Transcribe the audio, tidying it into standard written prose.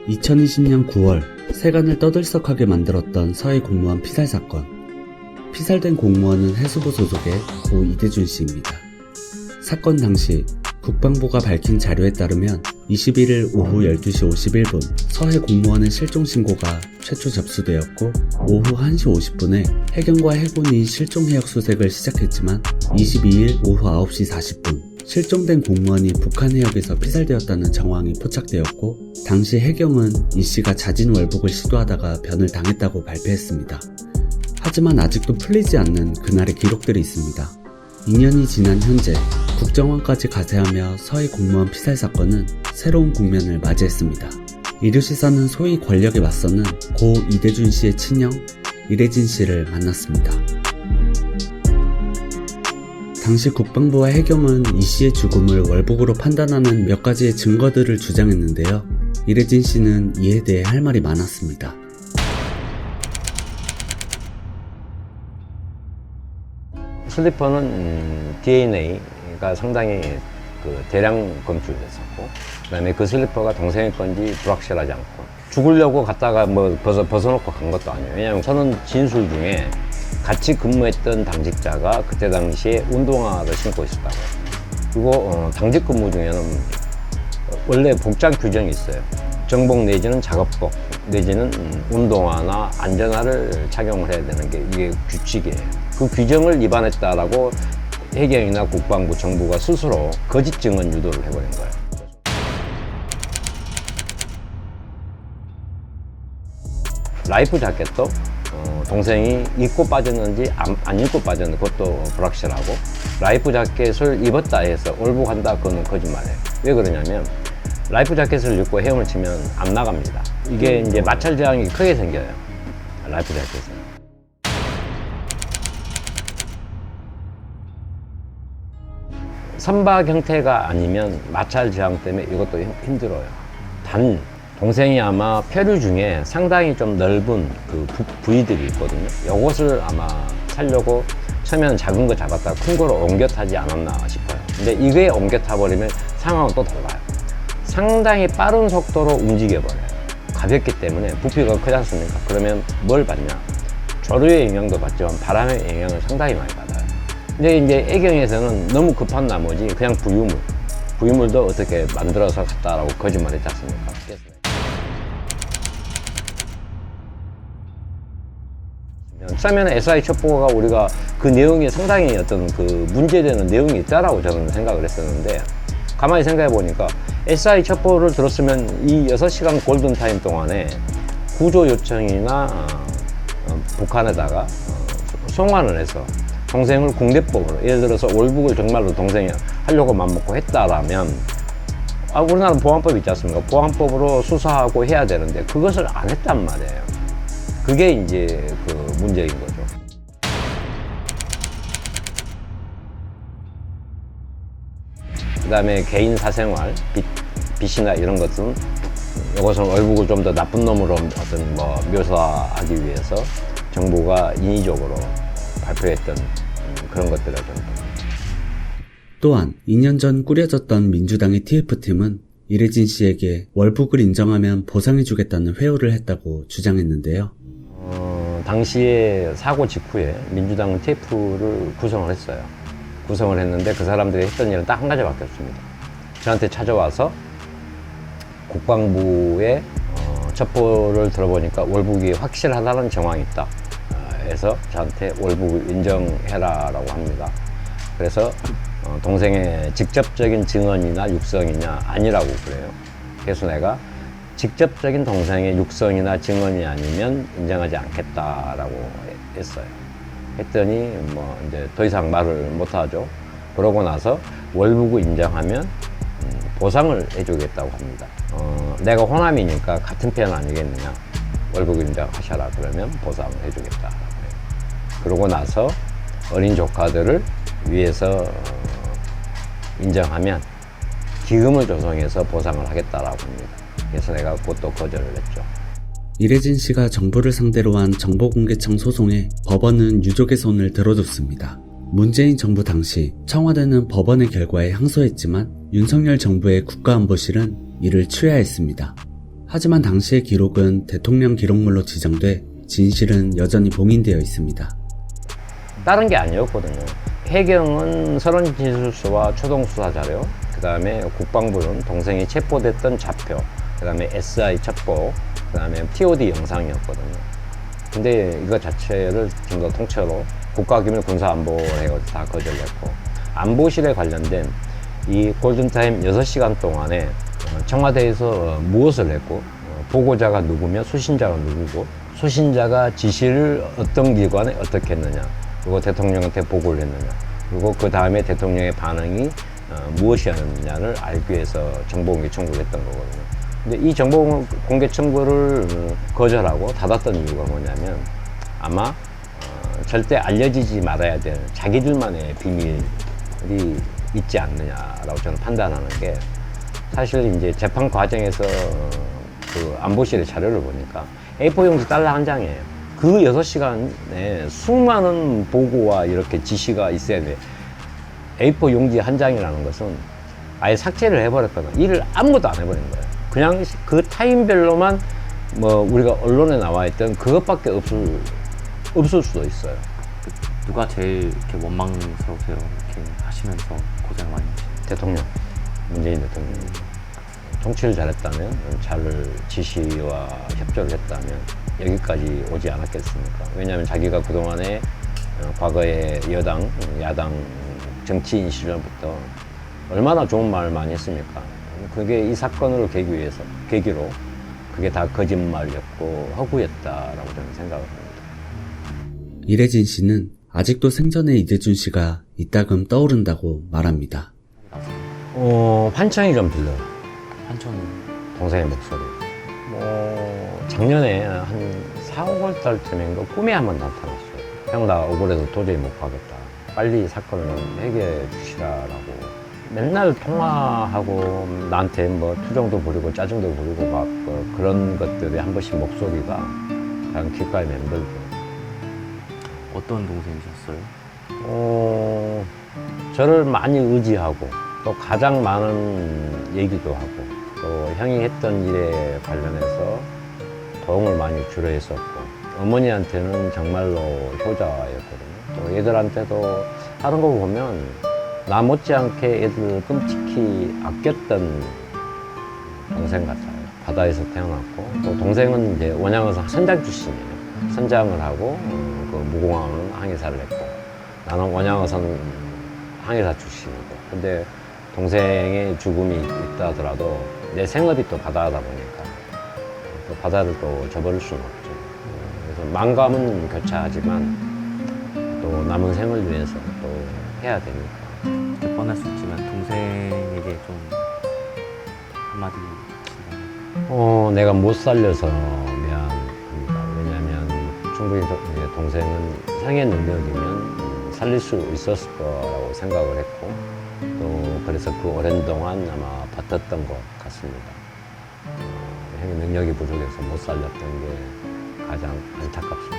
2020년 9월 세간을 떠들썩하게 만들었던 서해 공무원 피살 사건. 피살된 공무원은 해수부 소속의 고 이대준 씨입니다. 사건 당시 국방부가 밝힌 자료에 따르면 21일 오후 12시 51분 서해 공무원의 실종 신고가 최초 접수되었고, 오후 1시 50분에 해경과 해군이 실종 해역 수색을 시작했지만 22일 오후 9시 40분 실종된 공무원이 북한 해역에서 피살되었다는 정황이 포착되었고, 당시 해경은 이 씨가 자진 월북을 시도하다가 변을 당했다고 발표했습니다. 하지만 아직도 풀리지 않는 그날의 기록들이 있습니다. 2년이 지난 현재 국정원까지 가세하며 서해 공무원 피살 사건은 새로운 국면을 맞이했습니다. 이류시사는 소위 권력에 맞서는 고 이대준 씨의 친형 이래진 씨를 만났습니다. 당시 국방부와 해경은 이 씨의 죽음을 월북으로 판단하는 몇 가지의 증거들을 주장했는데요. 이래진 씨는 이에 대해 할 말이 많았습니다. 슬리퍼는 DNA가 상당히 대량 검출됐었고, 그 다음에 그 슬리퍼가 동생의 건지 불확실하지 않고, 죽으려고 갔다가 벗어놓고 간 것도 아니에요. 왜냐하면 저는 진술 중에 같이 근무했던 당직자가 그때 당시에 운동화를 신고 있었다고요. 그리고 당직 근무 중에는 원래 복장 규정이 있어요. 정복 내지는 작업복 내지는 운동화나 안전화를 착용을 해야 되는 게 이게 규칙이에요. 그 규정을 위반했다라고 해경이나 국방부, 정부가 스스로 거짓 증언 유도를 해버린 거예요. 라이프 자켓도 동생이 입고 빠졌는지 안 입고 빠졌는지 그것도 불확실하고, 라이프 자켓을 입었다 해서 월북한다 그거는 거짓말이에요. 왜 그러냐면 라이프 자켓을 입고 헤엄을 치면 안 나갑니다. 이게 이제 마찰 저항이 크게 생겨요. 라이프 자켓은. 선박 형태가 아니면 마찰 저항 때문에 이것도 힘들어요. 단 동생이 아마 표류 중에 상당히 좀 넓은 그 부위들이 있거든요. 이것을 아마 살려고 처음에는 작은 거 잡았다가 큰 거로 옮겨 타지 않았나 싶어요. 근데 이게 옮겨 타버리면 상황은 또 달라요. 상당히 빠른 속도로 움직여 버려요. 가볍기 때문에 부피가 크지 않습니까? 그러면 뭘 받냐? 조류의 영향도 받지만 바람의 영향을 상당히 많이 받아요. 근데 이제 애경에서는 너무 급한 나머지 그냥 부유물도 어떻게 만들어서 갔다라고 거짓말 했지 않습니까? 처음에는 SI 첩보가 우리가 그 내용이 상당히 어떤 그 문제되는 내용이 있다라고 저는 생각을 했었는데, 가만히 생각해 보니까 SI 첩보를 들었으면 이 6시간 골든타임 동안에 구조 요청이나 북한에다가 송환을 해서 동생을 국내법으로, 예를 들어서 월북을 정말로 동생이 하려고 맘먹고 했다라면 우리나라 보안법 있지 않습니까? 보안법으로 수사하고 해야 되는데 그것을 안 했단 말이에요. 그게 이제 그 문제인 거죠. 그 다음에 개인 사생활, 빚이나 이런 것은 이것은 월북을 좀 더 나쁜 놈으로 어떤 묘사하기 위해서 정부가 인위적으로 발표했던 그런 것들을 좀. 또한 2년 전 꾸려졌던 민주당의 TF팀은 이래진 씨에게 월북을 인정하면 보상해주겠다는 회유를 했다고 주장했는데요. 당시에 사고 직후에 민주당은 TF를 구성을 했어요. 구성을 했는데 그 사람들이 했던 일은 딱 한 가지밖에 없습니다. 저한테 찾아와서 국방부의 첩보를 들어보니까 월북이 확실하다는 정황이 있다 해서 저한테 월북을 인정해라라고 합니다. 그래서 동생의 직접적인 증언이나 육성이냐 아니라고 그래요. 그래서 내가 직접적인 동생의 육성이나 증언이 아니면 인정하지 않겠다라고 했어요. 했더니 이제 더 이상 말을 못하죠. 그러고 나서 월북을 인정하면 보상을 해주겠다고 합니다. 내가 호남이니까 같은 편 아니겠느냐. 월북을 인정하셔라 그러면 보상을 해주겠다라고 해요. 그러고 나서 어린 조카들을 위해서 인정하면 기금을 조성해서 보상을 하겠다라고 합니다. 그래서 내가 그것도 거절을 했죠. 이래진 씨가 정부를 상대로 한 정보공개청 소송에 법원은 유족의 손을 들어줬습니다. 문재인 정부 당시 청와대는 법원의 결과에 항소했지만 윤석열 정부의 국가안보실은 이를 취하했습니다. 하지만 당시의 기록은 대통령 기록물로 지정돼 진실은 여전히 봉인되어 있습니다. 다른 게 아니었거든요. 해경은 서른진술서와 초동수사 자료, 그 다음에 국방부는 동생이 체포됐던 좌표, 그 다음에 SI 첩보, 그 다음에 TOD 영상이었거든요. 근데 이거 자체를 좀 더 통째로 국가기밀 군사안보를 해서 다 거절했고, 안보실에 관련된 이 골든타임 6시간 동안에 청와대에서 무엇을 했고, 보고자가 누구며 수신자가 누구고, 수신자가 지시를 어떤 기관에 어떻게 했느냐, 그리고 대통령한테 보고를 했느냐, 그리고 그 다음에 대통령의 반응이 무엇이었느냐를 알기 위해서 정보공개 청구를 했던 거거든요. 근데 이 정보공개 청구를 거절하고 닫았던 이유가 뭐냐면, 아마 절대 알려지지 말아야 될 자기들만의 비밀이 있지 않느냐라고 저는 판단하는 게, 사실 이제 재판 과정에서 그 안보실의 자료를 보니까 A4 용지 달러 한 장이에요. 그 6시간에 수많은 보고와 이렇게 지시가 있어야 돼. A4 용지 한 장이라는 것은 아예 삭제를 해버렸거나 일을 아무것도 안 해버린 거예요. 그냥 그 타임별로만 뭐 우리가 언론에 나와 있던 그것밖에 없을 수도 있어요. 누가 제일 이렇게 원망스러우세요? 이렇게 하시면서 고생을 많이 하시죠? 대통령, 문재인 대통령. 정치를 잘했다면, 잘 지시와 협조를 했다면 여기까지 오지 않았겠습니까? 왜냐하면 자기가 그동안에 과거에 여당, 야당 정치인 시절부터 얼마나 좋은 말을 많이 했습니까? 그게 이 사건을 계기로 그게 다 거짓말이었고 허구였다라고 저는 생각을 합니다. 이래진 씨는 아직도 생전에 이대준 씨가 이따금 떠오른다고 말합니다. 환청이 좀 들려요. 한천은 동생의 목소리. 작년에 한 4, 5월 달쯤인가 꿈에 한번 나타났어요. 형, 나 억울해서 도저히 못 가겠다. 빨리 사건을 해결해 주시라라고. 맨날 통화하고 나한테 뭐 투정도 부리고 짜증도 부리고 막 그런 것들이 한 번씩 목소리가 그냥 귓가에 맴돌고. 어떤 동생이셨어요? 저를 많이 의지하고 또 가장 많은 얘기도 하고 또 형이 했던 일에 관련해서 도움을 많이 주로 했었고, 어머니한테는 정말로 효자였거든요. 또 애들한테도 하는 거 보면 나 못지않게 애들을 끔찍히 아꼈던 동생 같아요. 바다에서 태어났고, 또 동생은 이제 원양어선 선장 출신이에요. 선장을 하고 그 무공항은 항해사를 했고, 나는 원양어선 항해사 출신이고. 근데 동생의 죽음이 있다 하더라도 내 생업이 또 바다다 보니까 또 바다를 또 저버릴 수는 없죠. 그래서 마음은 교차하지만 또 남은 생을 위해서 또 해야 되니까. 뻔할 수 있지만 동생에게 좀 한마디 하시면. 내가 못 살려서 미안합니다. 왜냐하면 충분히 동생은 형의 능력이면 살릴 수 있었을 거라고 생각을 했고, 또 그래서 그 오랜 동안 아마 버텼던 것 같습니다. 형의 능력이 부족해서 못 살렸던 게 가장 안타깝습니다.